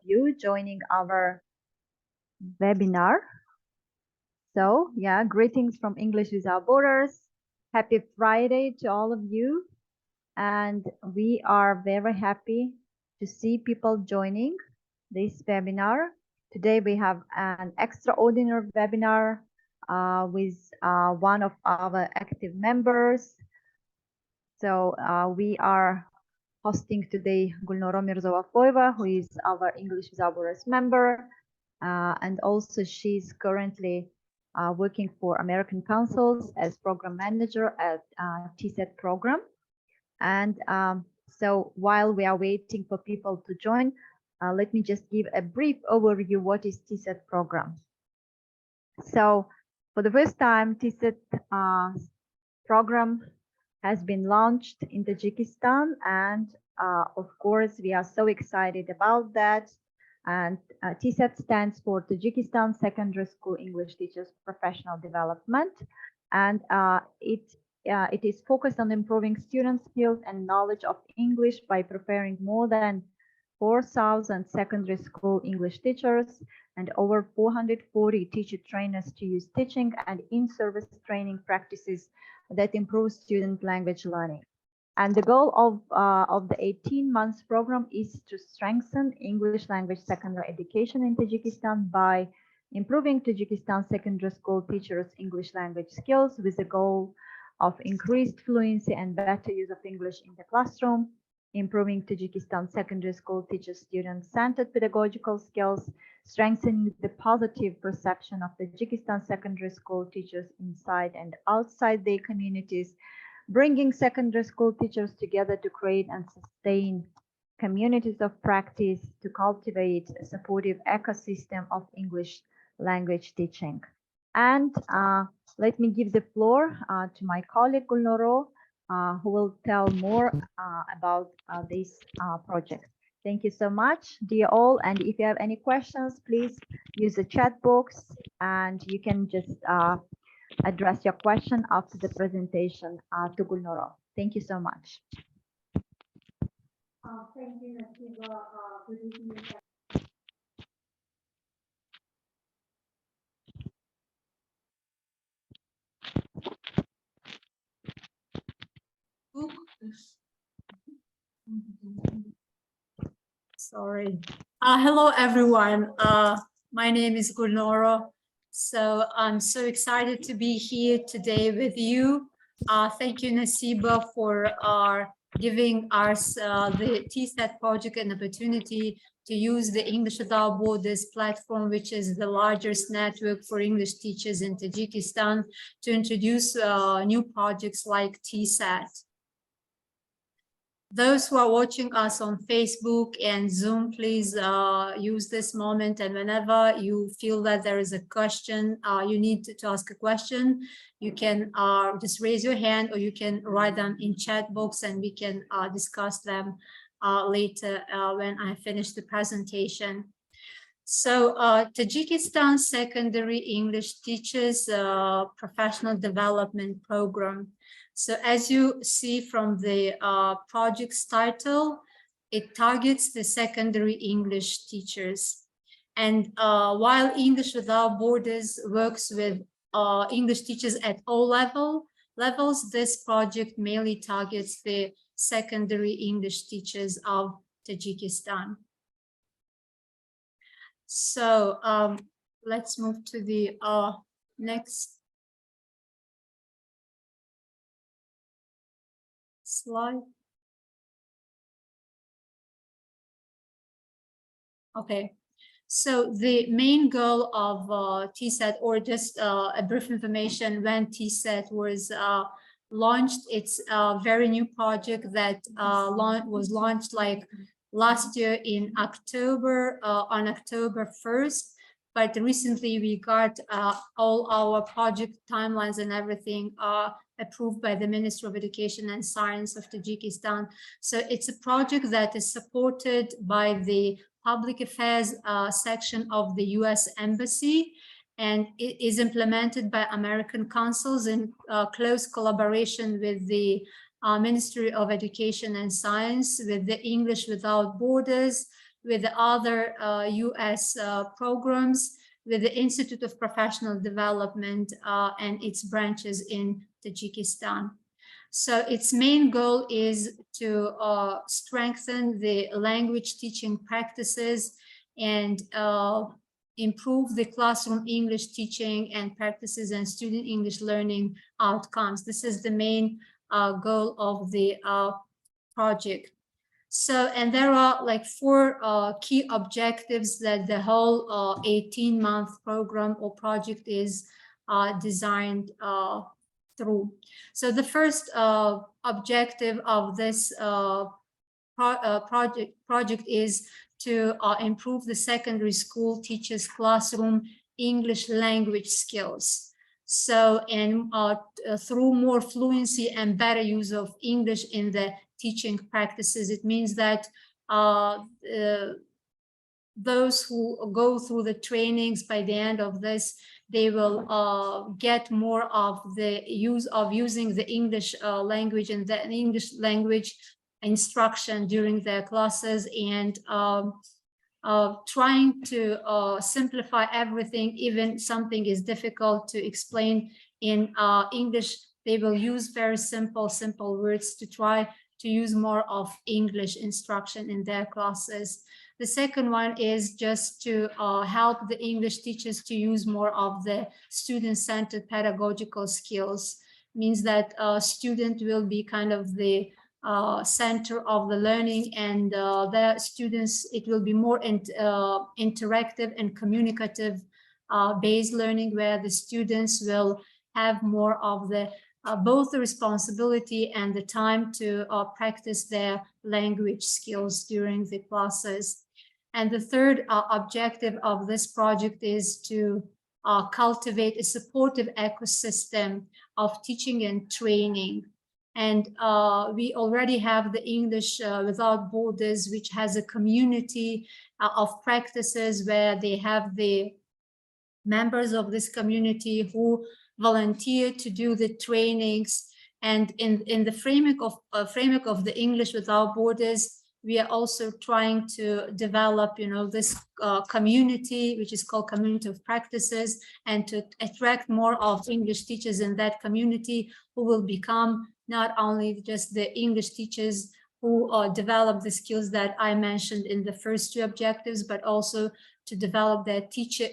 you joining our webinar. So, yeah, greetings from English Without Borders. Happy Friday to all of you. And we are very happy to see people joining this webinar. Today we have an extraordinary webinar with one of our active members. So we are hosting today Gulnora Mirzovafoeva, who is our English Without Borders member. And also she's currently working for American Councils as program manager at TSSET program. And so while we are waiting for people to join, let me just give a brief overview what is TSSET program. So for the first time, TSSET program has been launched in Tajikistan, and of course we are so excited about that. And TSSET stands for Tajikistan Secondary School English Teachers Professional Development, and it is focused on improving student skills and knowledge of English by preparing more than 4,000 secondary school English teachers and over 440 teacher trainers to use teaching and in-service training practices that improve student language learning. And the goal of the 18 months program is to strengthen English language secondary education in Tajikistan by improving Tajikistan secondary school teachers' English language skills with the goal of increased fluency and better use of English in the classroom, improving Tajikistan secondary school teachers' student-centered pedagogical skills, strengthening the positive perception of Tajikistan secondary school teachers inside and outside their communities, bringing secondary school teachers together to create and sustain communities of practice to cultivate a supportive ecosystem of English language teaching. And let me give the floor to my colleague Gulnoro, who will tell more about this project. Thank you so much, dear all. And if you have any questions, please use the chat box and you can just address your question after the presentation to Gulnoro. Thank you so much. Thank you, Nasiba. Good evening. Sorry. Hello, everyone. My name is Gulnora. So I'm so excited to be here today with you. Thank you, Nasiba, for giving us the TSSET project an opportunity to use the English Without Borders platform, which is the largest network for English teachers in Tajikistan, to introduce new projects like TSSET. Those who are watching us on Facebook and Zoom, please use this moment, and whenever you feel that there is a question, you need to ask a question, you can just raise your hand, or you can write them in chat box, and we can discuss them later when I finish the presentation. So Tajikistan Secondary English Teachers Professional Development Program. So as you see from the project's title, it targets the secondary English teachers. And while English Without Borders works with English teachers at all levels, this project mainly targets the secondary English teachers of Tajikistan. So let's move to the next slide. Okay, so the main goal of TSSET, or just a brief information, when TSSET was launched, it's a very new project that was launched like last year in October, on October 1st. But recently we got all our project timelines and everything approved by the Ministry of Education and Science of Tajikistan. So it's a project that is supported by the Public Affairs section of the US Embassy, and it is implemented by American Councils in close collaboration with the Ministry of Education and Science, with the English Without Borders, with the other US programs, with the Institute of Professional Development and its branches in Tajikistan. So its main goal is to strengthen the language teaching practices and improve the classroom English teaching and practices and student English learning outcomes. This is the main goal of the project. So, and there are like 4 key objectives that the whole 18-month program or project is designed through. So the first objective of this project is to improve the secondary school teachers' classroom English language skills. So, and through more fluency and better use of English in the teaching practices, it means that those who go through the trainings by the end of this, they will get more of the use of using the English language and the English language instruction during their classes, and trying to simplify everything. Even something is difficult to explain in English, they will use very simple words to try to use more of English instruction in their classes. The second one is just to help the English teachers to use more of the student-centered pedagogical skills. Means that student will be kind of the center of the learning, and the students, it will be more interactive and communicative based learning, where the students will have more of the both the responsibility and the time to practice their language skills during the classes. And the third objective of this project is to cultivate a supportive ecosystem of teaching and training. And we already have the English Without Borders, which has a community of practices where they have the members of this community who volunteer to do the trainings. And in the framework of the English Without Borders, we are also trying to develop, this community, which is called Community of Practices, and to attract more of English teachers in that community, who will become not only just the English teachers who develop the skills that I mentioned in the first 2 objectives, but also to develop their teacher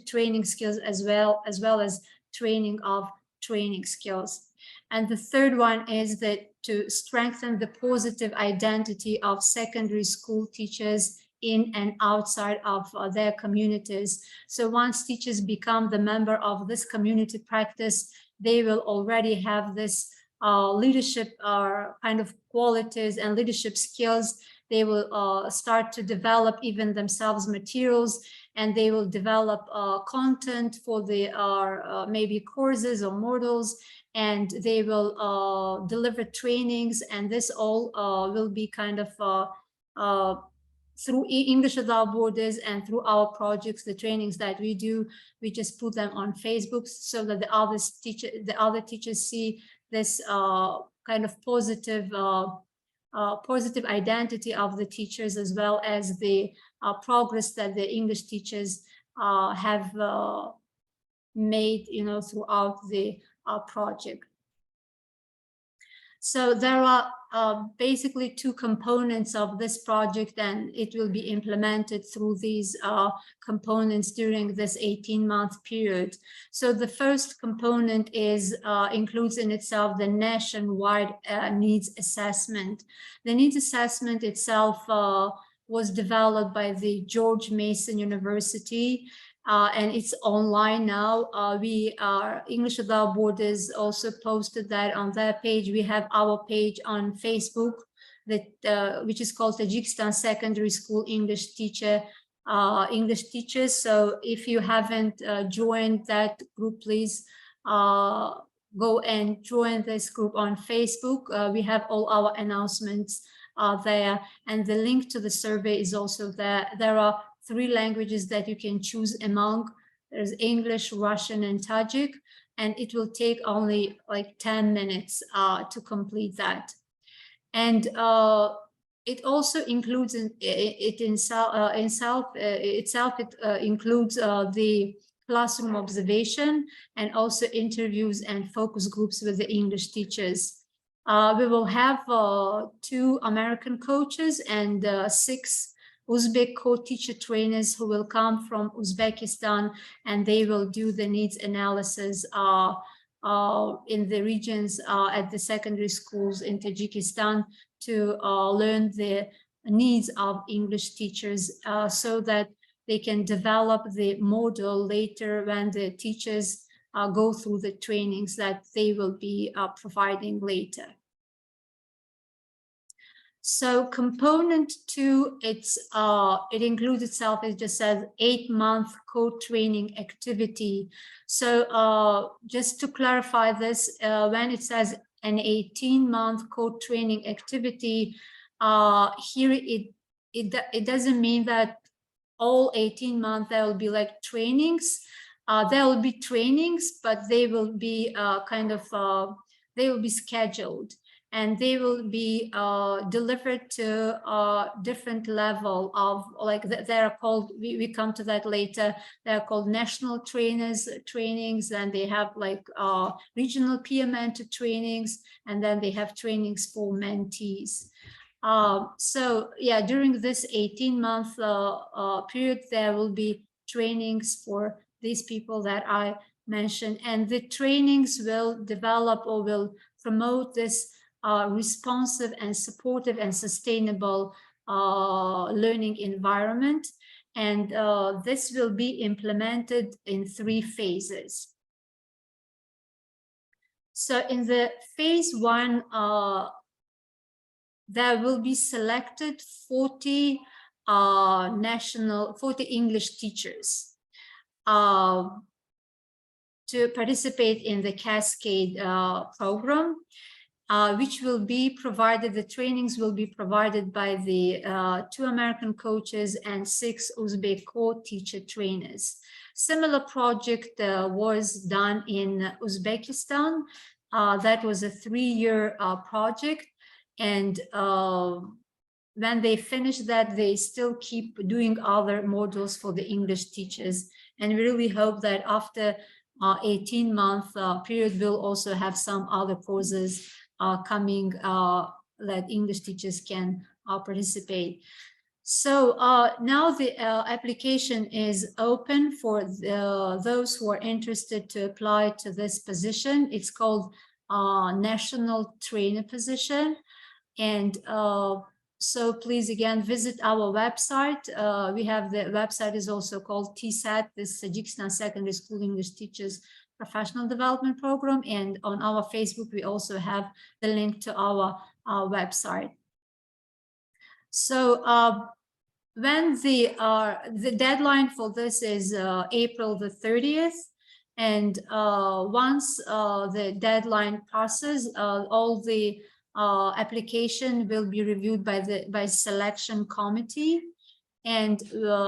training skills as well as training of training skills. And the third one is that to strengthen the positive identity of secondary school teachers in and outside of their communities. So once teachers become the member of this community practice, they will already have this leadership kind of qualities and leadership skills. They will start to develop even themselves materials, and they will develop content for the maybe courses or modules, and they will deliver trainings, and this all will be kind of through English Without Borders and through our projects, the trainings that we do, we just put them on Facebook so that the other teachers see this kind of positive identity of the teachers, as well as the progress that the English teachers have made, throughout the project. So there are basically 2 components of this project, and it will be implemented through these components during this 18-month period. So the first component is includes in itself the nationwide needs assessment. The needs assessment itself was developed by the George Mason University, and it's online now. English Without Borders also posted that on their page. We have our page on Facebook, which is called Tajikistan Secondary School English Teachers. So if you haven't joined that group, please go and join this group on Facebook. We have all our announcements there, and the link to the survey is also there. There are 3 languages that you can choose among. There's English, Russian, and Tajik, and it will take only like 10 minutes to complete that. And it also includes itself includes the classroom observation and also interviews and focus groups with the English teachers. We will have 2 American coaches and 6 Uzbek co-teacher trainers who will come from Uzbekistan, and they will do the needs analysis in the regions at the secondary schools in Tajikistan to learn the needs of English teachers so that they can develop the model later when the teachers go through the trainings that they will be providing later. So component 2, it includes itself, it just says 8-month co-training activity. So just to clarify this, when it says an 18-month co-training activity, here it doesn't mean that all 18 months there will be like trainings. There will be trainings, but they will be they will be scheduled, and they will be delivered to a different level of, like, they're called, we come to that later, they're called national trainers trainings, and they have like regional peer mentor trainings, and then they have trainings for mentees. So yeah, during this 18-month period, there will be trainings for these people that I mentioned, and the trainings will develop or will promote this responsive and supportive and sustainable learning environment. And this will be implemented in 3 phases. So in the phase 1, there will be selected 40 English teachers to participate in the Cascade program, which will be provided, the trainings will be provided by the 2 American coaches and 6 Uzbek co-teacher trainers. Similar project was done in Uzbekistan. That was a 3-year project. And when they finish that, they still keep doing other modules for the English teachers. And we really hope that after 18-month period, we'll also have some other courses coming that English teachers can participate. So now the application is open for those who are interested to apply to this position. It's called national trainer position. And so please, again, visit our website. We have the website is also called TSSET, this Tajikistan Secondary School English Teachers Professional Development Program. And on our Facebook, we also have the link to our website. So when the deadline for this is April the 30th. And once the deadline passes, all the application will be reviewed by selection committee, and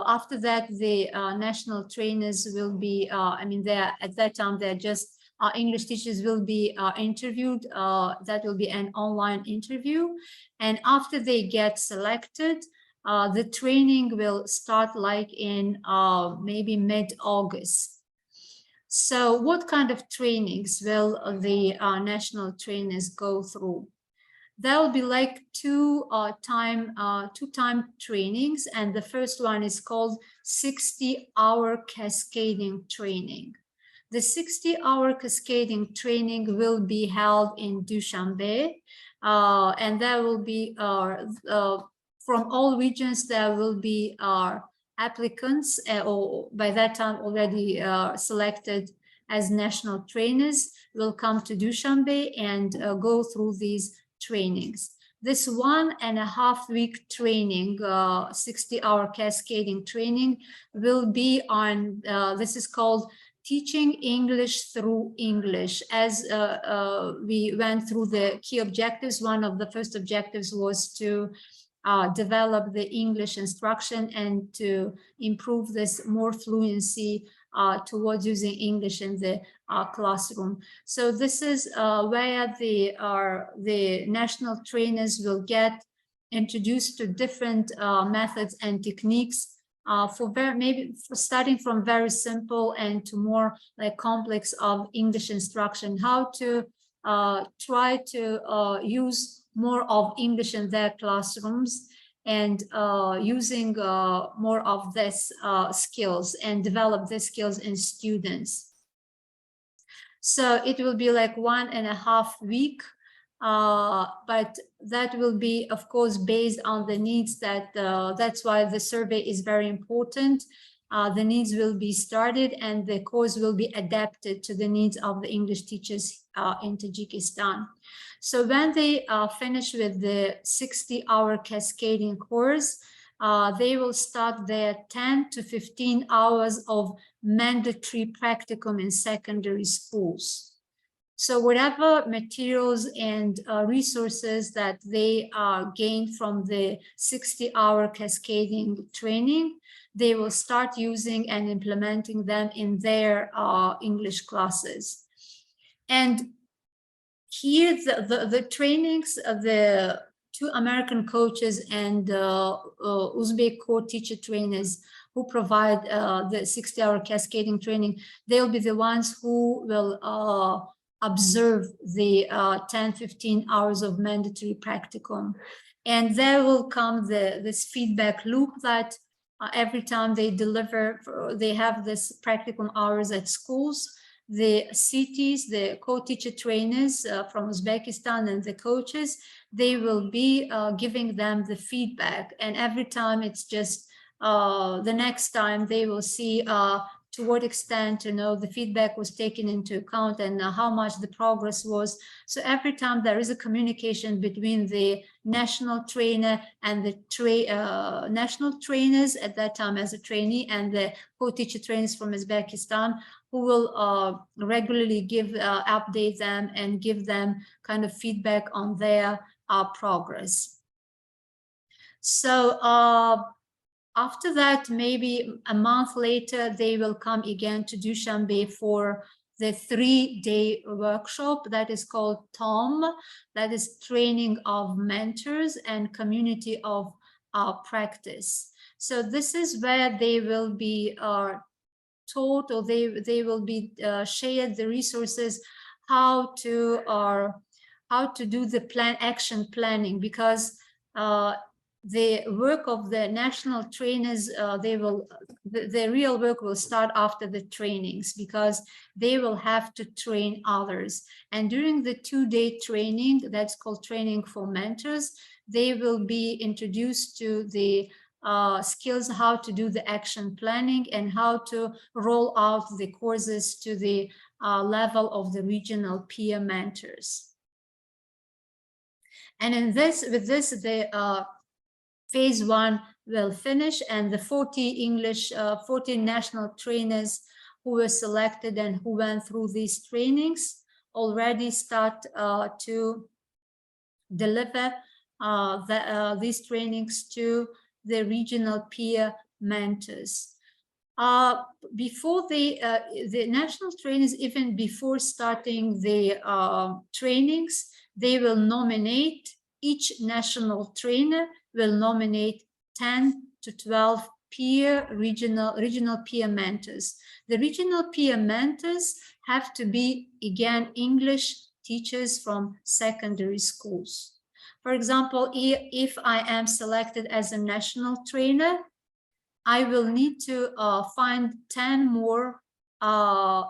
after that the national trainers will be at that time they're just English teachers will be interviewed. That will be an online interview, and after they get selected, the training will start like in maybe mid-August. So what kind of trainings will the national trainers go through? There will be like two time trainings, and the first one is called 60-hour cascading training. The 60-hour cascading training will be held in Dushanbe, and there will be from all regions. There will be applicants, or by that time already selected as national trainers, will come to Dushanbe and go through these trainings. This 1.5-week training, 60-hour cascading training, will be on, this is called Teaching English Through English. As we went through the key objectives, one of the first objectives was to develop the English instruction and to improve this more fluency towards using English in the classroom. So this is where the national trainers will get introduced to different methods and techniques for starting from very simple and to more like complex of English instruction, how to try to use more of English in their classrooms and using more of this skills and develop the skills in students. So it will be like 1.5 weeks, but that will be, of course, based on the needs that, that's why the survey is very important. The needs will be started and the course will be adapted to the needs of the English teachers in Tajikistan. So when they finish with the 60-hour cascading course, they will start their 10 to 15 hours of mandatory practicum in secondary schools. So whatever materials and resources that they gain from the 60-hour cascading training, they will start using and implementing them in their English classes. And here, the trainings, the 2 American coaches and Uzbek co-teacher trainers who provide the 60-hour cascading training, they'll be the ones who will observe the 10-15 hours of mandatory practicum. And there will come this feedback loop that every time they deliver, they have this practicum hours at schools, the CTs, the co-teacher trainers from Uzbekistan and the coaches, they will be giving them the feedback. And every time it's just the next time they will see to what extent, the feedback was taken into account and how much the progress was. So every time there is a communication between the national trainer and the national trainers at that time as a trainee and the co-teacher trainers from Uzbekistan, who will regularly update them and give them kind of feedback on their progress. So after that, maybe a month later, they will come again to Dushanbe for the 3-day workshop that is called TOM, that is Training of Mentors and Community of Practice. So this is where they will be taught, or they will be shared the resources how to do the action planning, because the work of the national trainers, the real work will start after the trainings, because they will have to train others. And during the 2-day training, that's called Training for Mentors, they will be introduced to the skills, how to do the action planning and how to roll out the courses to the level of the regional peer mentors. And with this, the phase 1 will finish, and the 40 national trainers who were selected and who went through these trainings already start to deliver these trainings to the regional peer mentors. Before the national trainers, even before starting the trainings, they will nominate, each national trainer will nominate 10 to 12 regional peer mentors. The regional peer mentors have to be, again, English teachers from secondary schools. For example, if I am selected as a national trainer, I will need to find 10 more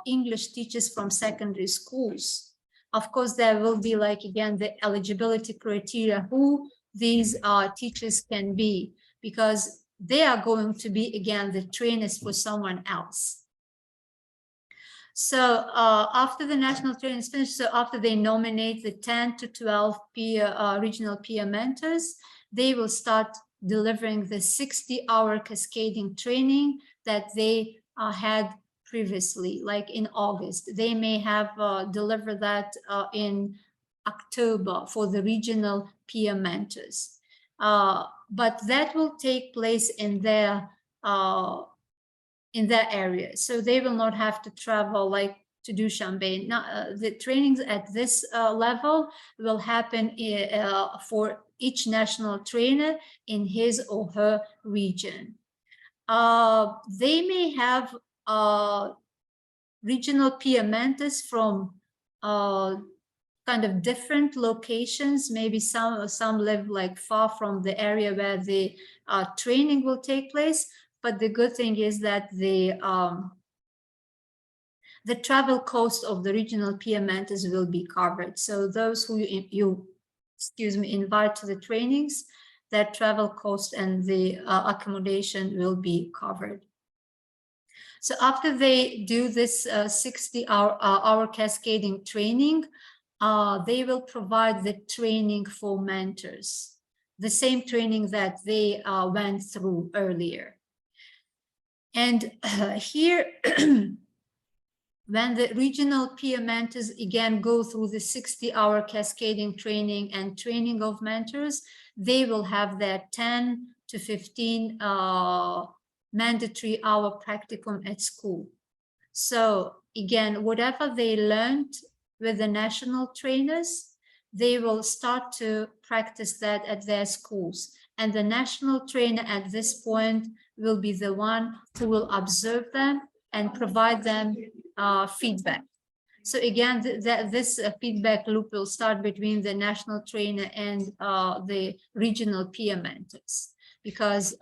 English teachers from secondary schools. Of course, there will be, like, again, the eligibility criteria, who these teachers can be, because they are going to be, again, the trainers for someone else. So after the national training is finished, so after they nominate the 10 to 12 regional peer mentors, they will start delivering the 60-hour cascading training that they had previously, like in August. They may have delivered that in October for the regional peer mentors. But that will take place in their area. So they will not have to travel like to do Shambay. Now, the trainings at this level will happen for each national trainer in his or her region. They may have regional PMNTs from kind of different locations. Maybe some live like far from the area where the training will take place. But the good thing is that the travel cost of the regional PMNTs will be covered. So those who you invite to the trainings, that travel cost and the accommodation will be covered. So after they do this 60-hour cascading training, they will provide the training for mentors, the same training that they went through earlier. And here, when the regional PM mentors again go through the 60-hour cascading training and training of mentors, they will have their 10 to 15 mandatory hour practicum at school. So again, whatever they learned with the national trainers, they will start to practice that at their schools. And the national trainer at this point will be the one who will observe them and provide them feedback. So again, this feedback loop will start between the national trainer and the regional peer mentors, because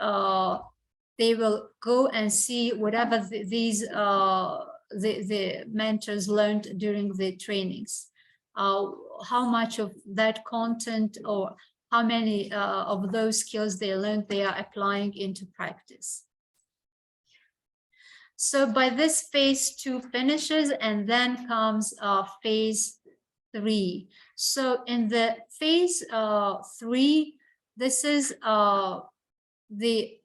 they will go and see whatever the mentors learned during the trainings, how much of that content or how many of those skills they learned they are applying into practice. So by this phase 2 finishes, and then comes phase 3. So in the phase 3, this is the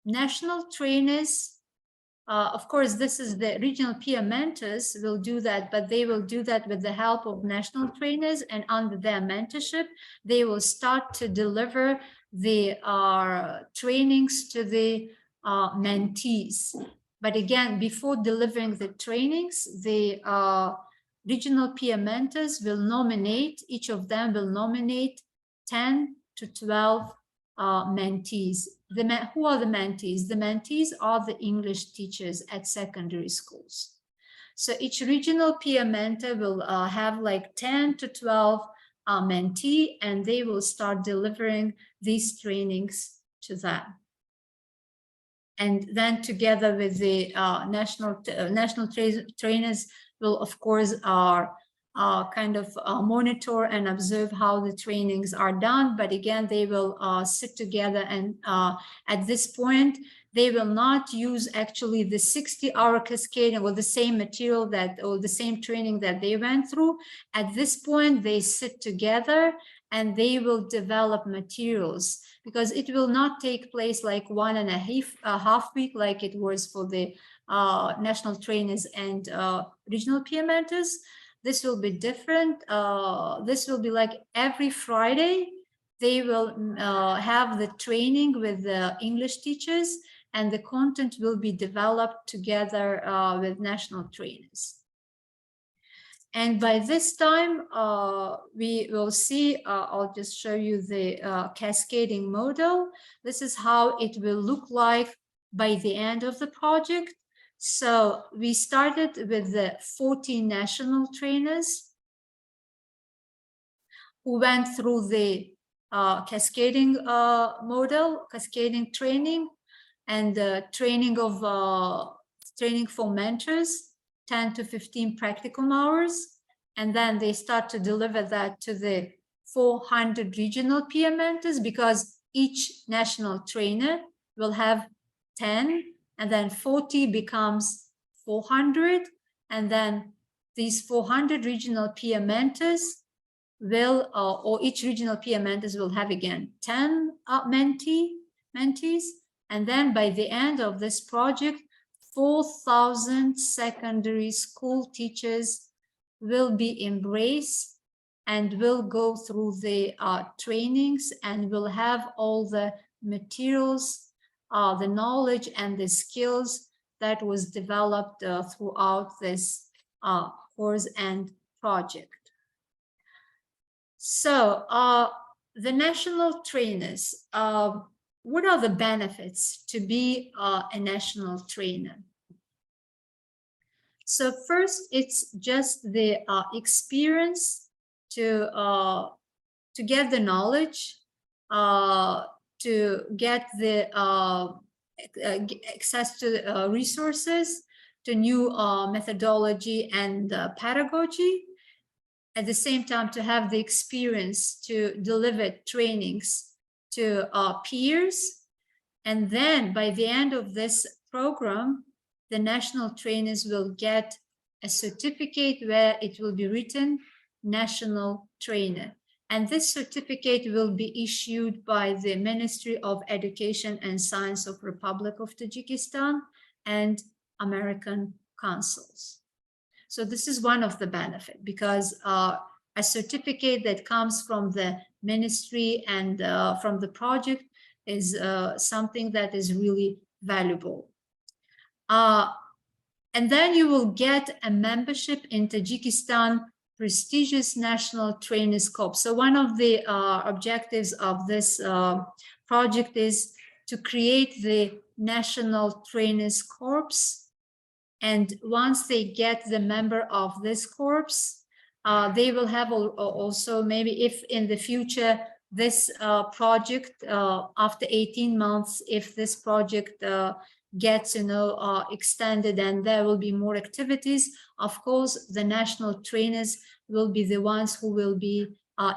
national trainers. Of course, this is the regional peer mentors will do that, but they will do that with the help of national trainers, and under their mentorship, they will start to deliver the trainings to the mentees. But again, before delivering the trainings, the regional peer mentors will nominate, each of them will nominate 10 to 12 mentees. Who are the mentees? The mentees are the English teachers at secondary schools. So each regional peer mentor will have like 10 to 12 mentee, and they will start delivering these trainings to them. And then together with the national trainers will, of course, kind of monitor and observe how the trainings are done. But again, they will sit together, and at this point, they will not use actually the 60-hour cascading or the same material that, or the same training that they went through. At this point, they sit together and they will develop materials, because it will not take place like 1.5 week like it was for the national trainers and regional peer mentors. This will be different. This will be like every Friday, they will have the training with the English teachers, and the content will be developed together with national trainers. And by this time, we will see, I'll just show you the cascading model. This is how it will look like by the end of the project. So we started with the 14 national trainers who went through the cascading model, cascading training, and training for mentors, 10 to 15 practicum hours. And then they start to deliver that to the 400 regional peer mentors, because each national trainer will have 10, and then 40 becomes 400. And then these 400 regional peer mentors will, or each regional peer mentors will have again 10 mentees. And then by the end of this project, 4,000 secondary school teachers will be embraced and will go through the trainings, and will have all the materials, the knowledge and the skills that was developed throughout this course and project. So the national trainers, what are the benefits to be a national trainer? So first, it's just the experience to get the knowledge, to get the access to resources, to new methodology and pedagogy. At the same time, to have the experience to deliver trainings to peers. And then by the end of this program, the national trainers will get a certificate where it will be written national trainer. And this certificate will be issued by the Ministry of Education and Science of Republic of Tajikistan and American consuls. So this is one of the benefits, because a certificate that comes from the ministry and from the project is something that is really valuable. And then you will get a membership in Tajikistan prestigious national trainers corps. So one of the objectives of this project is to create the national trainers corps. And once they get the member of this corps, they will have also, maybe if in the future this project, after 18 months, if this project gets extended and there will be more activities, of course the national trainers will be the ones who will be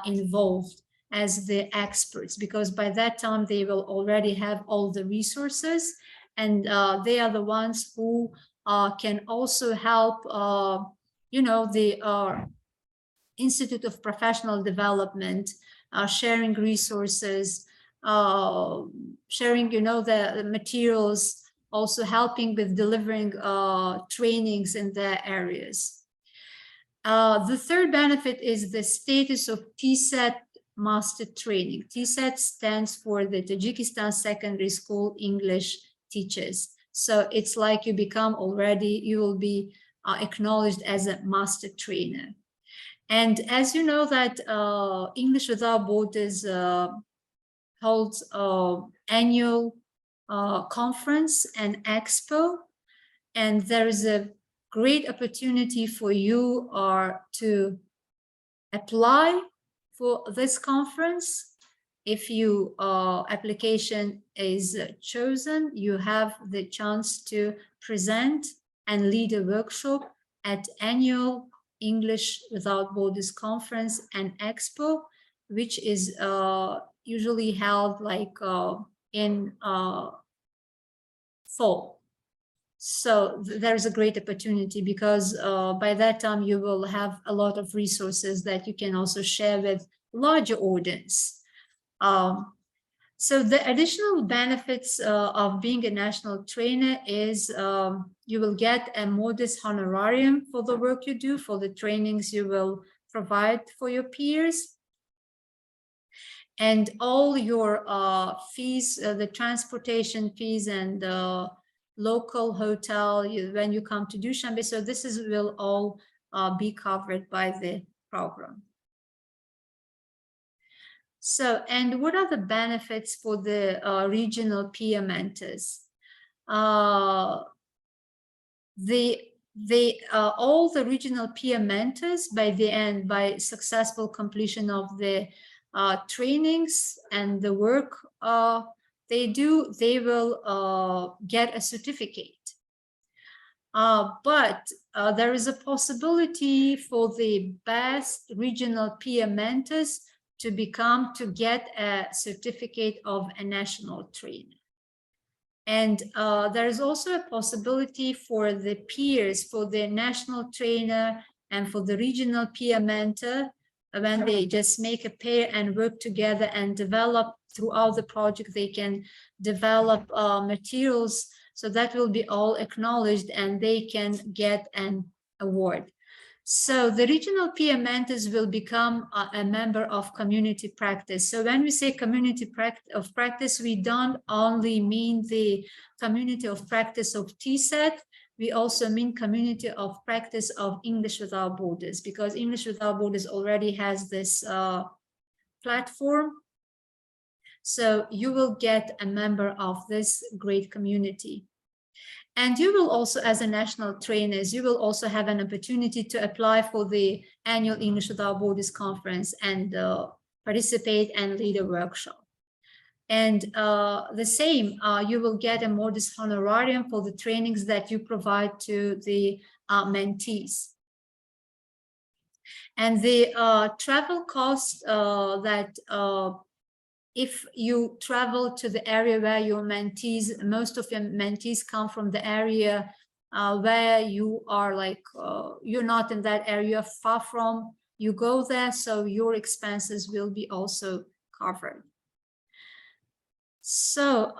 involved as the experts, because by that time they will already have all the resources, and they are the ones who can also help the Institute of Professional Development, sharing resources, sharing the materials, also helping with delivering trainings in their areas. The third benefit is the status of TSSET master training. TSSET stands for the Tajikistan Secondary School English Teachers. So it's like you will be acknowledged as a master trainer. And as you know that English Without Borders holds annual conference and expo, and there is a great opportunity for you to apply for this conference. If your application is chosen, you have the chance to present and lead a workshop at annual English Without Borders conference and expo, which is usually held in fall. So there's a great opportunity, because by that time you will have a lot of resources that you can also share with larger audience. So the additional benefits of being a national trainer is you will get a modest honorarium for the work you do, for the trainings you will provide for your peers. And all your fees, the transportation fees and local hotel, when you come to Dushanbe, so this will all be covered by the program. So, and what are the benefits for the regional peer mentors? All the regional peer mentors, by successful completion of the trainings and the work they will get a certificate. But there is a possibility for the best regional peer mentors to get a certificate of a national trainer. And there is also a possibility for the peers, for the national trainer and for the regional peer mentor, when they just make a pair and work together and develop throughout the project, they can develop materials, so that will be all acknowledged and they can get an award. So the regional PM mentors will become a member of community practice. So when we say community practice, we don't only mean the community of practice of TSET, we also mean community of practice of English Without Borders, because English Without Borders already has this platform. So you will get a member of this great community. And you will also, as a national trainers, you will also have an opportunity to apply for the annual English Without Borders conference and participate and lead a workshop. And the same, you will get a modest honorarium for the trainings that you provide to the mentees. And the travel cost that if you travel to the area where your mentees, most of your mentees come from the area where you are like, you're not in that area, far from, you go there, so your expenses will be also covered. So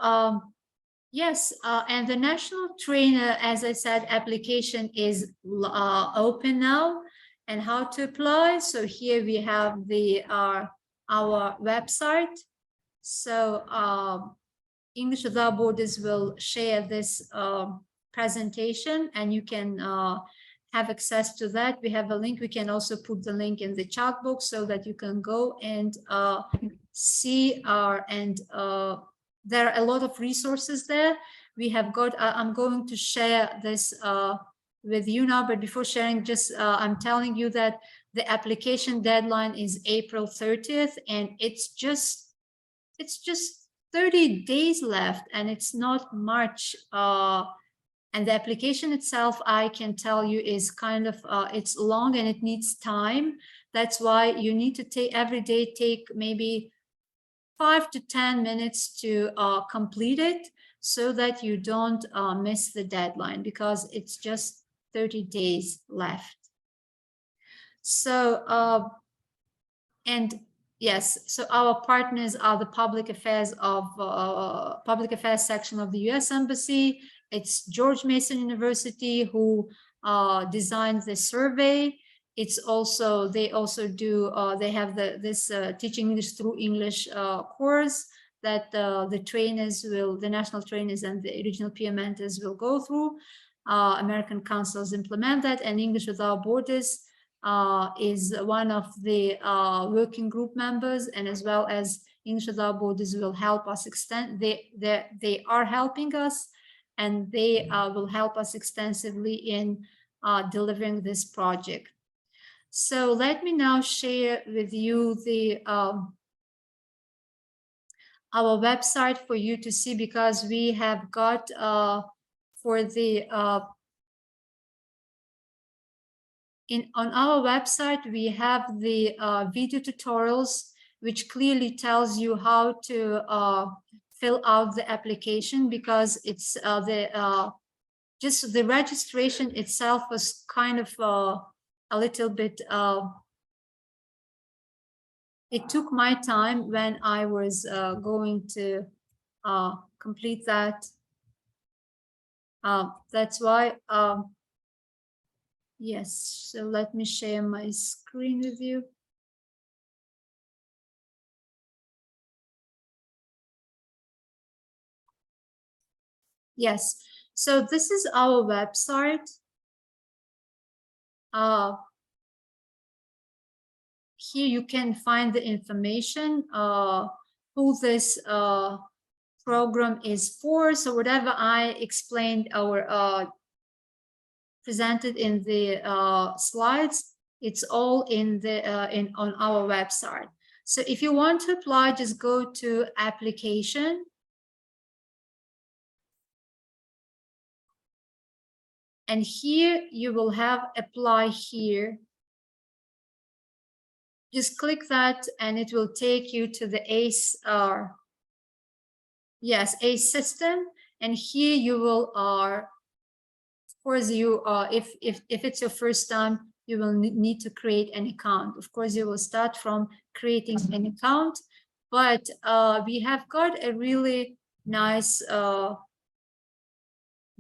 yes, and the national trainer, as I said, application is open now. And how to apply? So here we have the our website. So English Without Borders will share this presentation, and you can have access to that. We have a link. We can also put the link in the chat box so that you can go and see there are a lot of resources there. We have got, I'm going to share this with you now, but before sharing, just I'm telling you that the application deadline is April 30th, and it's just 30 days left, and it's not much. And the application itself, I can tell you, is kind of, it's long and it needs time. That's why you need to take every day, take maybe 5 to 10 minutes to complete it, so that you don't miss the deadline, because it's just 30 days left. So, and yes, so our partners are the public affairs section of the U.S. Embassy. It's George Mason University who designed the survey. It's also, they also do, they have this Teaching English Through English course that the trainers will, the national trainers and the regional PM mentors will go through. American councils implement that, and English Without Borders is one of the working group members, and as well as English Without Borders will help us extend, they are helping us, and they will help us extensively in delivering this project. So let me now share with you the our website for you to see, because we have got for the on our website we have the video tutorials, which clearly tells you how to fill out the application, because it's just the registration itself was kind of a little bit, it took my time when I was going to complete that. That's why, yes, so let me share my screen with you. Yes, so this is our website. Here you can find the information, who this program is for. So whatever I explained or presented in the slides, it's all in the on our website. So if you want to apply, just go to application. And here you will have apply here. Just click that and it will take you to the ACE, yes, ACE system. And here you will, of course, you if it's your first time, you will need to create an account. Of course, you will start from creating an account, but we have got a really nice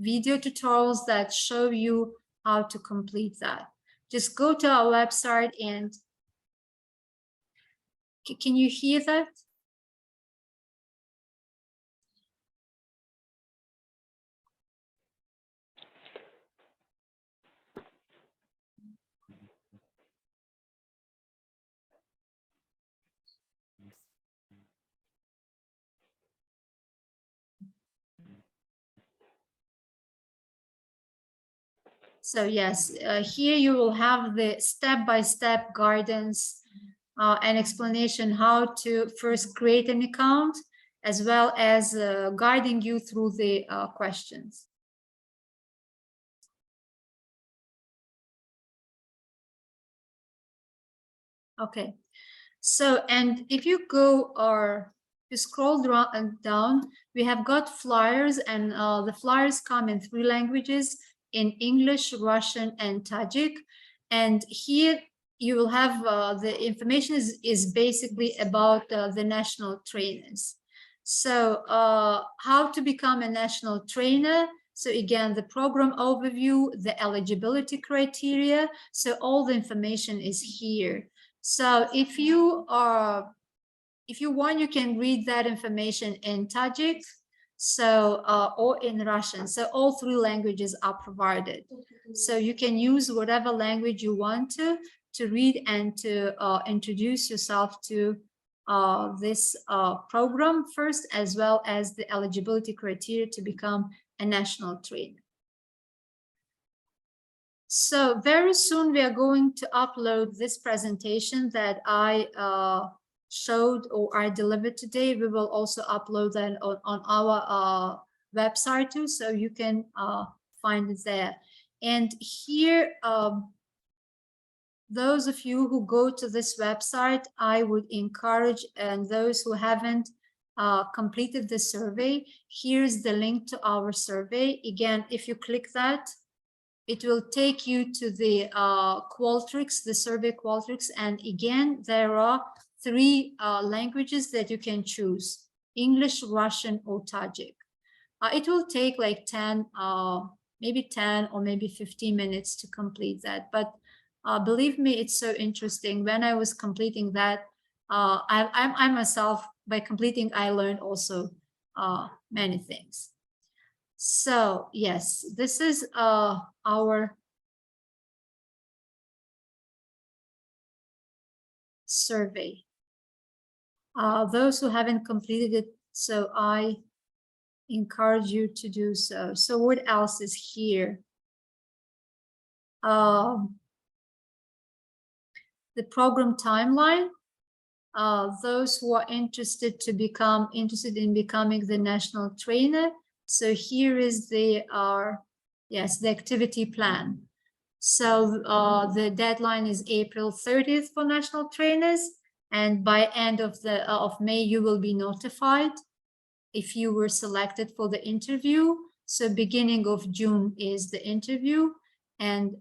video tutorials that show you how to complete that. just go to our website and can you hear that? So yes, here you will have the step-by-step guidance and explanation how to first create an account, as well as guiding you through the questions. Okay, so and if you go or you scroll down, we have got flyers, and the flyers come in 3 languages, in English, Russian, and Tajik. And here you will have the information is basically about the national trainers. So how to become a national trainer. So again, the program overview, the eligibility criteria. So all the information is here. So if you want, you can read that information in Tajik, so or in Russian. So all 3 languages are provided. So you can use whatever language you want to read and to introduce yourself to this program first, as well as the eligibility criteria to become a national trainer. So very soon we are going to upload this presentation that I showed or I delivered today. We will also upload that on our website too, so you can find it there. And here, those of you who go to this website, I would encourage, and those who haven't completed the survey, here's the link to our survey. Again, if you click that, it will take you to the Qualtrics, the survey Qualtrics. And again, there are 3 languages that you can choose: English, Russian, or Tajik. It will take like 10, maybe 10 or maybe 15 minutes to complete that. But believe me, it's so interesting. When I was completing that, I myself, by completing, I learned also many things. So yes, this is our survey. Those who haven't completed it, so I encourage you to do so. So what else is here? The program timeline. Those who are interested in becoming the national trainer. So here is the the activity plan. So the deadline is April 30th for national trainers, and by end of May you will be notified if you were selected for the interview. So beginning of June is the interview, and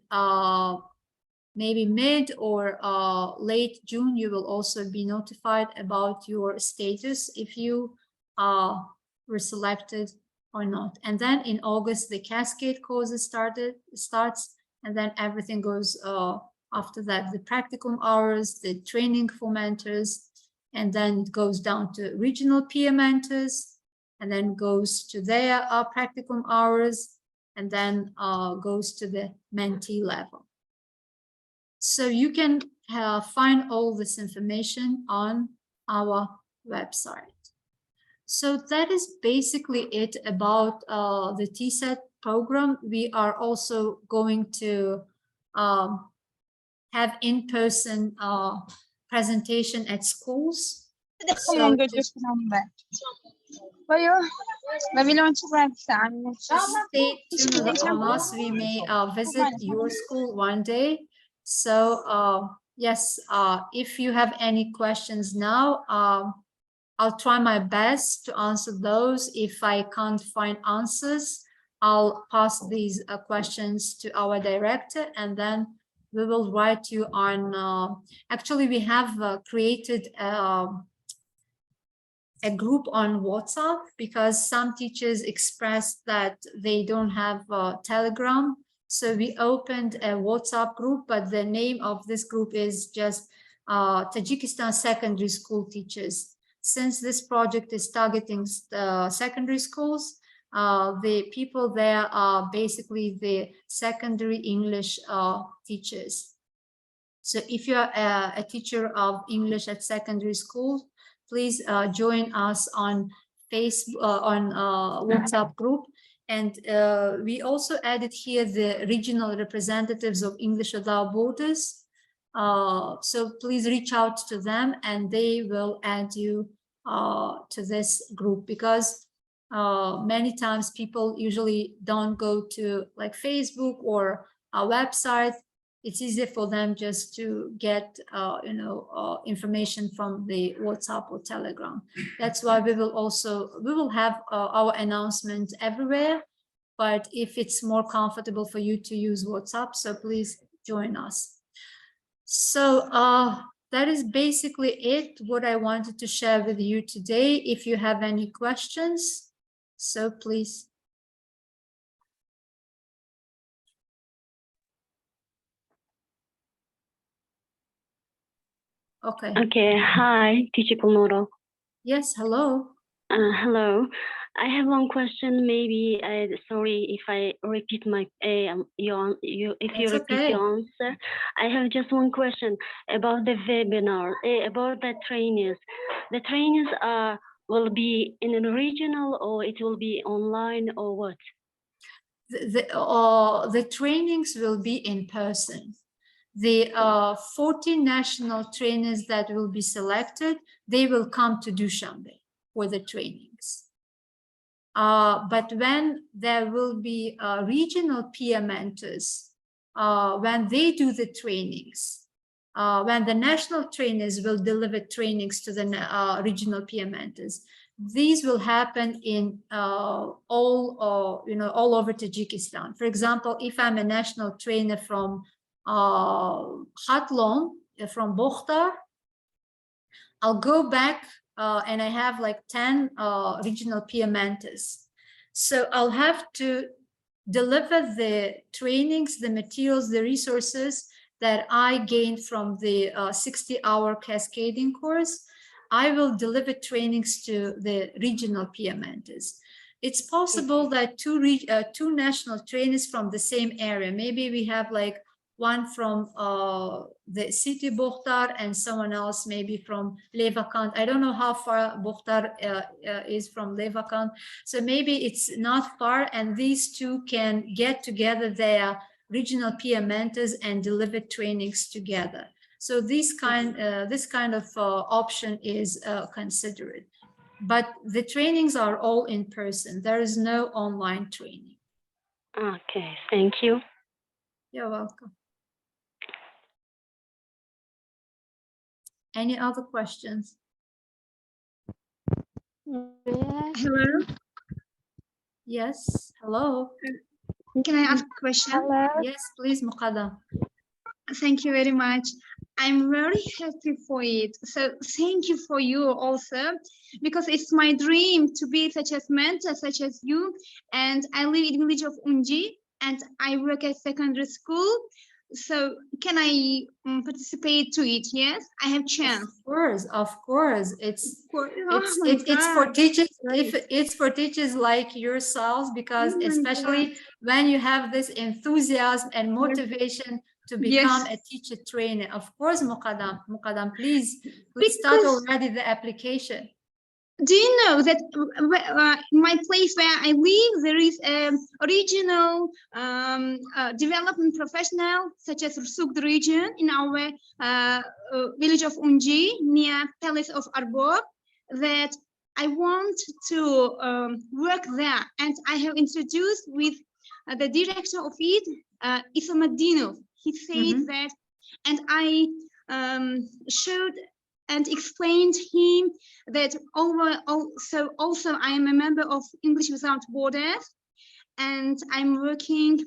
maybe mid or late June you will also be notified about your status, if you were selected or not. And then in August the Cascade courses starts, and then everything goes after that, the practicum hours, the training for mentors, and then it goes down to regional peer mentors, and then goes to their practicum hours, and then goes to the mentee level. So you can find all this information on our website. So that is basically it about the TSSET program. We are also going to have in-person presentation at schools. So just stay tuned on us. We may visit your school one day. So yes, if you have any questions now, I'll try my best to answer those. If I can't find answers, I'll pass these questions to our director, and then we will write you on. Actually, we have created a group on WhatsApp, because some teachers expressed that they don't have Telegram. So we opened a WhatsApp group, but the name of this group is just Tajikistan Secondary School Teachers. Since this project is targeting secondary schools, the people there are basically the secondary English teachers. So if you're a teacher of English at secondary school, please join us on Facebook, on WhatsApp group. And we also added here the regional representatives of English Without Borders. So please reach out to them and they will add you to this group, because many times people usually don't go to like Facebook or a website. It's easier for them just to get information from the WhatsApp or Telegram. That's why we will have our announcements everywhere, but if it's more comfortable for you to use WhatsApp, so please join us. So that is basically it, what I wanted to share with you today. If you have any questions, so please. Okay. Okay. Hi, Teacher Kulnuro. Yes. Hello. Hello. I have one question. Maybe sorry if I repeat my if you repeat okay. your answer. I have just one question about the webinar, about the trainings. The trainings will be in a regional, or it will be online, or what? The trainings will be in person. The 40 national trainers that will be selected, they will come to Dushanbe for the trainings. But when there will be regional peer mentors, when they do the trainings, when the national trainers will deliver trainings to the regional peer mentors, these will happen in all over Tajikistan. For example, if I'm a national trainer from Khatlon, from Bokhtar, I'll go back and I have like 10 regional peer mentors. So I'll have to deliver the trainings, the materials, the resources that I gained from the 60-hour cascading course. I will deliver trainings to the regional peer mentors. It's possible that two national trainers from the same area, maybe we have like one from the city Bokhtar and someone else maybe from Levakant. I don't know how far Bokhtar is from Levakant. So maybe it's not far, and these two can get together their regional peer mentors and deliver trainings together. So this kind of option is considered. But the trainings are all in person. There is no online training. Okay, thank you. You're welcome. Any other questions? Hello. Yes. Hello. Can I ask a question? Hello. Yes, please, Muqaddam. Thank you very much. I'm very happy for it. So thank you for you also, because it's my dream to be such as mentor, such as you. And I live in the village of Unji, and I work at secondary school. So can I participate to it? Yes, I have chance. Of course. It's for teachers. If it's for teachers like yourselves, because especially when you have this enthusiasm and motivation to become a teacher trainer. Of course, Muqaddam, please start already the application. Do you know that in my place where I live, there is a regional development professional, such as Rusuk region, in our village of Unji, near Palace of Arbor, that I want to work there. And I have introduced with the director of it, Isamadinov. He said that, and I showed and explained him that also I am a member of English Without Borders, and I'm working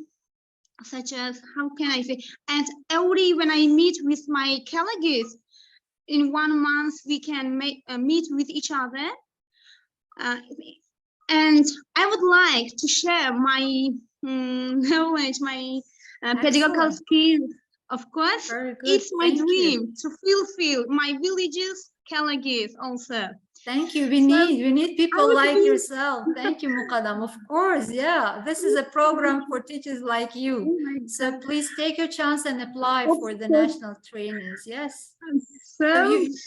such as, how can I say, and only when I meet with my colleagues in 1 month, we can meet with each other. And I would like to share my knowledge, my pedagogical Excellent. skills. Of course, Very good. it's my Thank you. dream to fulfill my village's Kalagis also. Thank you. We So, need people would like be- yourself. Thank you, Muqaddam. Of course, yeah. This is a program for teachers like you. Oh my So God. please take your chance and apply Of for the course. national trainers. Yes. So, So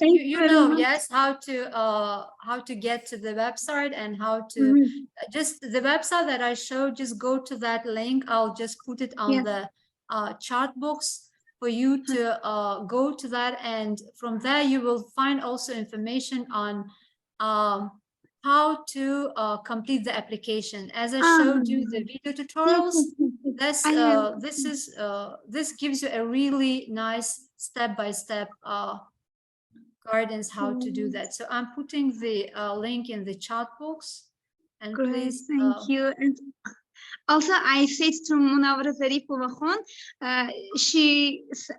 thank you you very know, much. yes, how to get to the website and how to Mhm. just the website that I showed. Just go to that link. I'll just put it on Yes. the chat box for you to go to that, and from there you will find also information on how to complete the application. As I showed you the video tutorials, this I have. this gives you a really nice step-by-step guidance how to do that. So I'm putting the link in the chat box, and Great, please thank you. And also, I said to Munawara Zarifova Khan,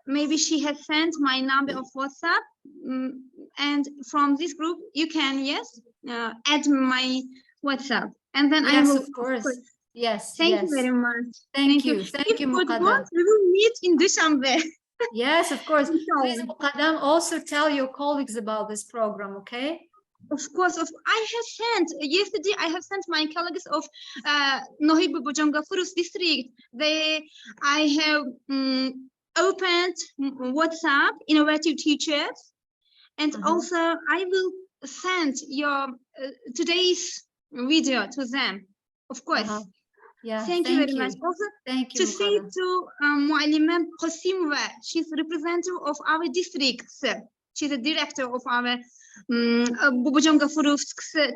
maybe she has sent my number of WhatsApp, and from this group you can add my WhatsApp, and then I yes, will. of course. Yes, Thank yes. you very much. Thank you. If Thank you, God Muqaddam. wants, we will meet in Dushanbe. Yes, of course. Please, Inshallah. Muqaddam, also tell your colleagues about this program, okay? Of course, I have sent yesterday. I have sent my colleagues of Nohib Bojongafurus district. I have opened WhatsApp innovative teachers, and also I will send your today's video to them. Of course. Yeah. Thank you very much. Also, Thank you, to say Muqaddam. to Muallimem Qasimova, she's representative of our district. She's a director of our Bojongafurus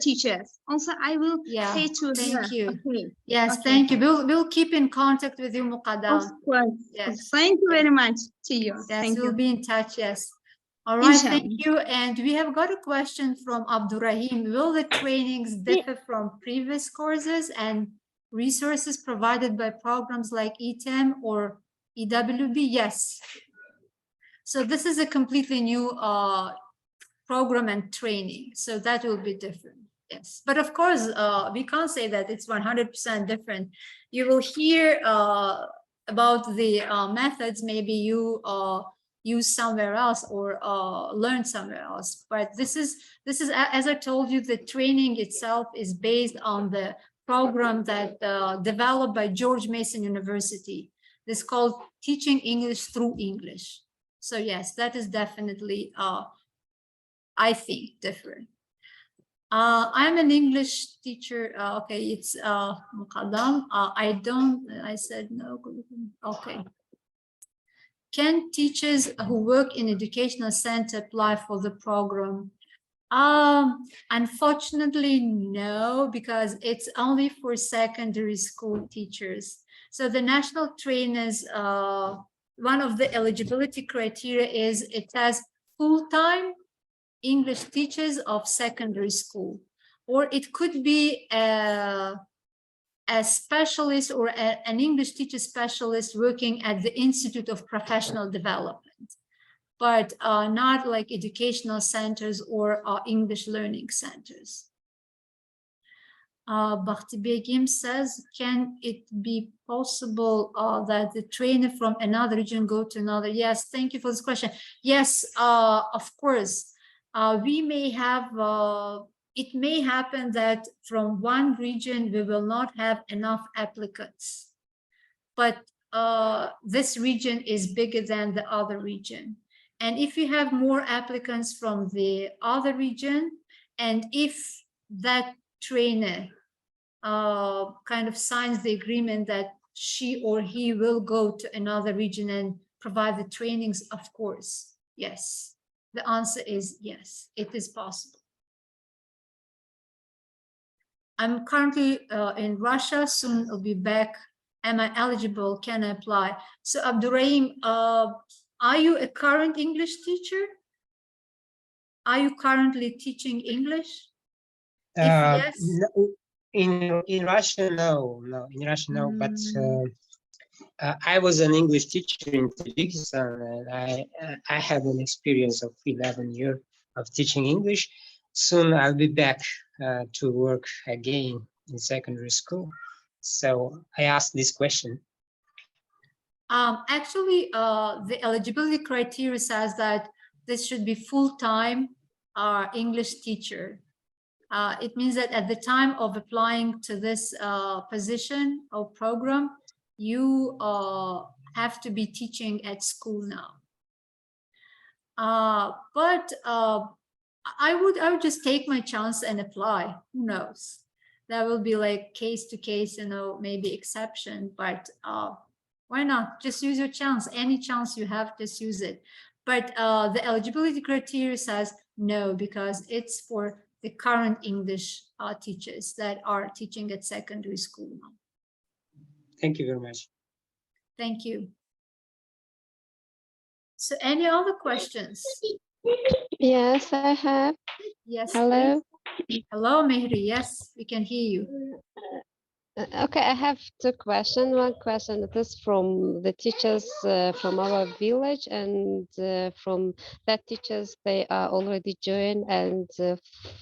teachers. Also, I will say to her. Thank you. Okay. Yes, Okay. thank you. We'll keep in contact with you, Muqaddam. Of course. Yes. Thank you very much to you. Yes, Thank we'll you. be in touch. Yes. All right. Inshallah. Thank you. And we have got a question from Abdurrahim. Will the trainings differ from previous courses and resources provided by programs like ETEM or EWB? Yes. So this is a completely new program and training. So that will be different. Yes. But of course, we can't say that it's 100% different. You will hear about the methods maybe you use somewhere else or learn somewhere else. But this is as I told you, the training itself is based on the program that developed by George Mason University. This is called Teaching English Through English. So yes, that is definitely I think different. I'm an English teacher. Okay, it's Muqaddam. I said no. Okay. Can teachers who work in educational center apply for the program? Unfortunately, no, because it's only for secondary school teachers. So the national trainers, one of the eligibility criteria is it has full-time English teachers of secondary school, or it could be a specialist or an English teacher specialist working at the Institute of Professional Development, but not like educational centers or English learning centers. Bakhti Begim says, can it be possible that the trainer from another region go to another? Yes, thank you for this question. Yes, of course. We may have, it may happen that from one region, we will not have enough applicants, but this region is bigger than the other region. And if you have more applicants from the other region, and if that trainer kind of signs the agreement that she or he will go to another region and provide the trainings, of course, yes. The answer is yes, it is possible. I'm currently in Russia, soon I'll be back. Am I eligible? Can I apply? So Abdurrahim, are you a current English teacher? Are you currently teaching English? If yes. In Russia, no. In Russia, no. But I was an English teacher in Tajikistan, and I had an experience of 11 years of teaching English. Soon I'll be back to work again in secondary school. So I asked this question. Actually, the eligibility criteria says that this should be full-time English teacher. It means that at the time of applying to this position or program, you have to be teaching at school now. But I would just take my chance and apply. Who knows? That will be like case to case, you know, maybe exception, but why not? Just use your chance. Any chance you have, just use it. But the eligibility criteria says no, because it's for the current English teachers that are teaching at secondary school now. Thank you very much. Thank you. So any other questions? Yes, I have. Yes. Hello. Please. Hello, Mehri. Yes, we can hear you. Okay, I have two questions. One question it is from the teachers from our village, and from that teachers they are already joined and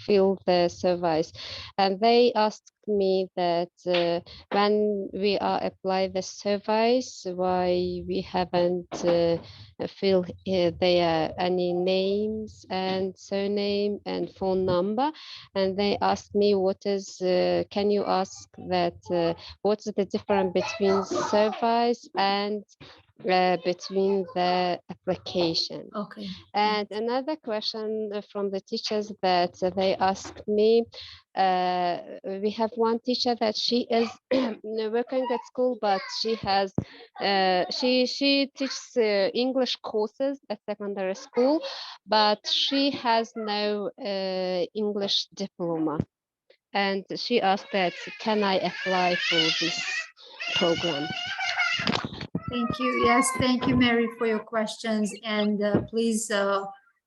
fill the surveys, and they asked me that when we are apply the surveys, why we haven't fill their any names and surname and phone number, and they asked me what is can you ask that what's the difference between surveys and between the application. Okay. And another question from the teachers that they asked me, we have one teacher that she is working at school, but she has she teaches English courses at secondary school, but she has no English diploma. And she asked that, can I apply for this program? Thank you. Yes, thank you, Mary, for your questions. And please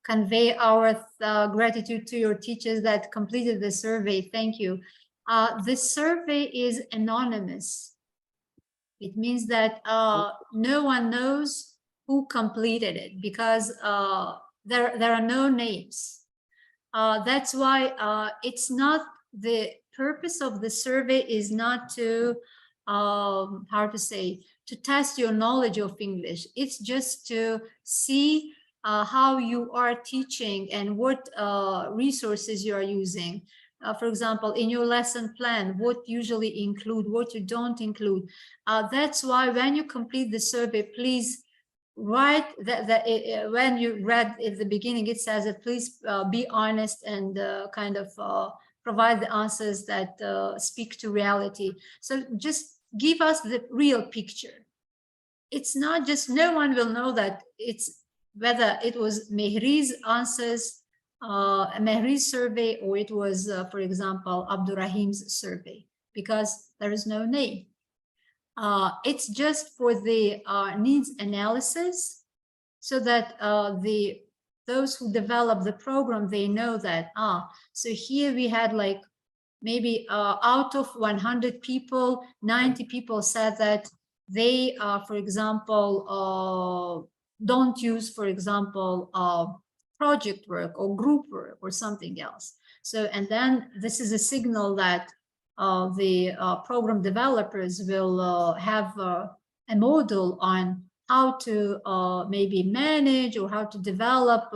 convey our gratitude to your teachers that completed the survey. Thank you. This survey is anonymous. It means that no one knows who completed it because there are no names. That's why it's not the purpose of the survey is not to how to say, to test your knowledge of English. It's just to see how you are teaching and what resources you are using. For example, in your lesson plan, what usually include, what you don't include. That's why when you complete the survey, please write that when you read at the beginning, it says that please be honest and kind of provide the answers that speak to reality. So just give us the real picture. It's not just, no one will know that it's whether it was Mehri's answers, Mehri's survey, or it was, for example, Abdurrahim's survey, because there is no name. It's just for the needs analysis, so that those who develop the program, they know that, so here we had like maybe out of 100 people, 90 people said that they, for example, don't use, for example, project work or group work or something else. So, and then this is a signal that the program developers will have a model on how to maybe manage or how to develop,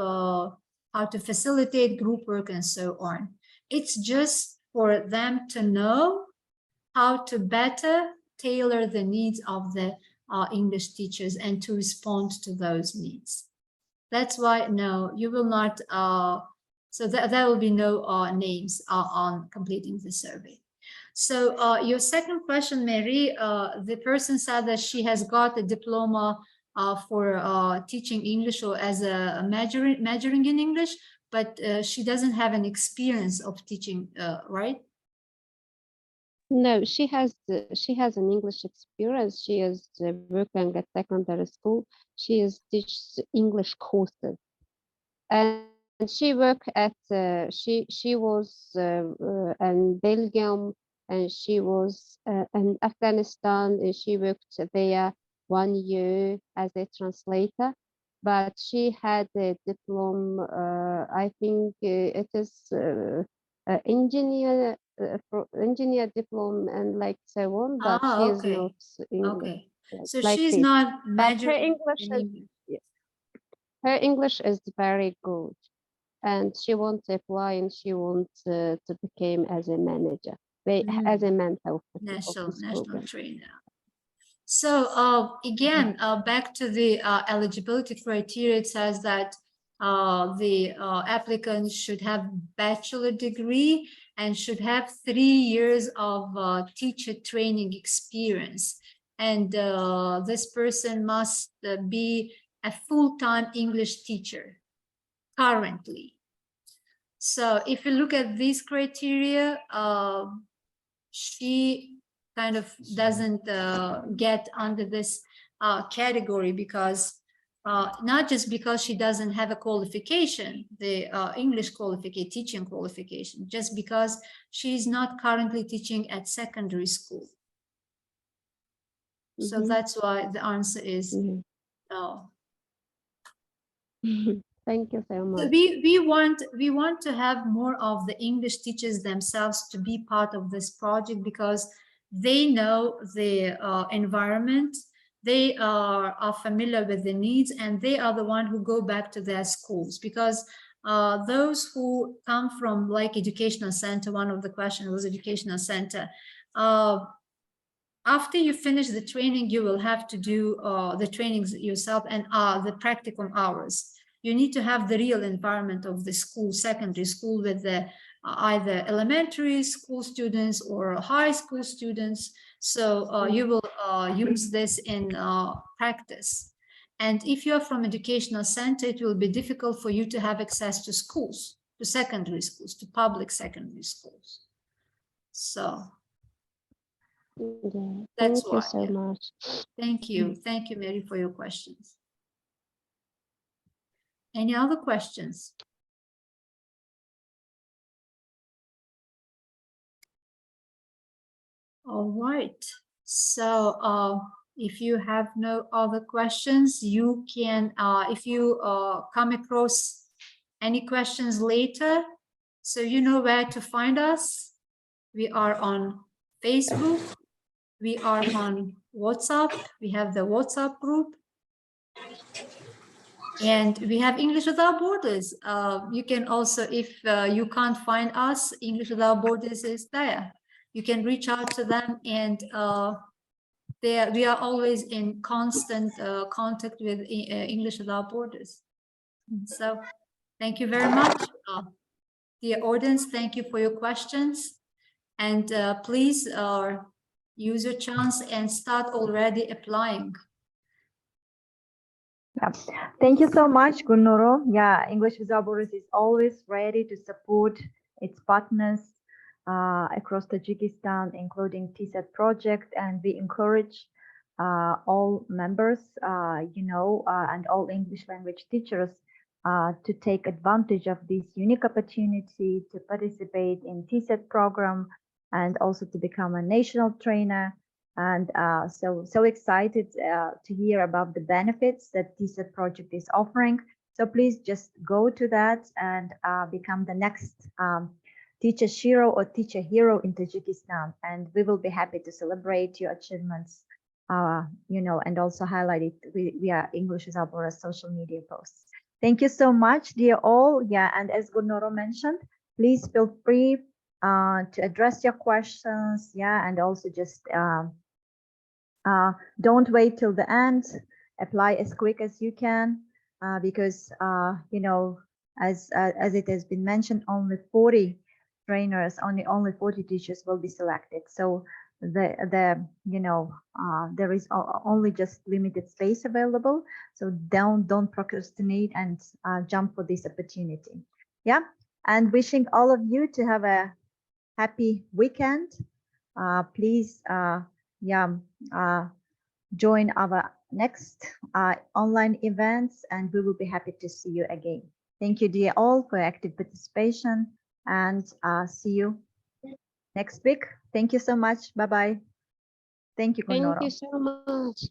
how to facilitate group work and so on. It's just for them to know how to better tailor the needs of the English teachers and to respond to those needs. That's why, no, you will not, so there will be no names on completing the survey. So your second question, Mary, the person said that she has got a diploma for teaching English or as a majoring in English, but she doesn't have an experience of teaching, right? No, she has an English experience. She is working at secondary school. She is teaches English courses, and she worked at she was in Belgium, and she was in Afghanistan, and she worked there 1 year as a translator. But she had a diploma. I think it is engineer engineer diploma and like so on. But she is Okay. not English. Okay. So like she's this. not But her majoring English in is English. her English is very good, and she wants to apply and she wants to become as a manager, as a mental of this National program. trainer. So again, back to the eligibility criteria, it says that the applicant should have bachelor degree and should have 3 years of teacher training experience. And this person must be a full-time English teacher currently. So if you look at these criteria, she kind of doesn't get under this category because not just because she doesn't have a qualification, the English qualification, teaching qualification, just because she's not currently teaching at secondary school. So that's why the answer is no. Thank you so much. So we want to have more of the English teachers themselves to be part of this project because they know the environment, they are familiar with the needs, and they are the one who go back to their schools. Because those who come from like educational center, one of the questions was educational center. After you finish the training, you will have to do the trainings yourself and the practicum hours. You need to have the real environment of the school, secondary school, with the either elementary school students or high school students. So you will use this in practice. And if you're from educational center, it will be difficult for you to have access to schools, to secondary schools, to public secondary schools. So Yeah, that's thank you why. so much. Thank you. Thank you, Mary, for your questions. Any other questions? All right. So if you have no other questions, you can, if you come across any questions later, so you know where to find us. We are on Facebook. We are on WhatsApp. We have the WhatsApp group. And we have English Without Borders. You can also, if you can't find us, English Without Borders is there. You can reach out to them, and we are always in constant contact with English Without Borders. So thank you very much. Dear audience, thank you for your questions. And please use your chance and start already applying. Yeah. Thank you so much, Gulnuro. Yeah, English Without Borders is always ready to support its partners across Tajikistan, including TSSET project, and we encourage all members, and all English language teachers to take advantage of this unique opportunity to participate in TSSET program and also to become a national trainer. And so excited to hear about the benefits that TSSET project is offering. So please just go to that and become the next teacher Shiro or teacher hero in Tajikistan. And we will be happy to celebrate your achievements, and also highlight it via English Without Borders social media posts. Thank you so much, dear all. Yeah, and as Gulnuro mentioned, please feel free to address your questions. Yeah, and also just don't wait till the end. Apply as quick as you can, because as it has been mentioned, only 40 trainers, only 40 teachers will be selected. So there is only just limited space available. So don't procrastinate and jump for this opportunity. Yeah, and wishing all of you to have a happy weekend. Please, join our next online events, and we will be happy to see you again. Thank you, dear all, for active participation, and see you next week. Thank you so much. Bye-bye. Thank you, Gulnuro. Thank you so much.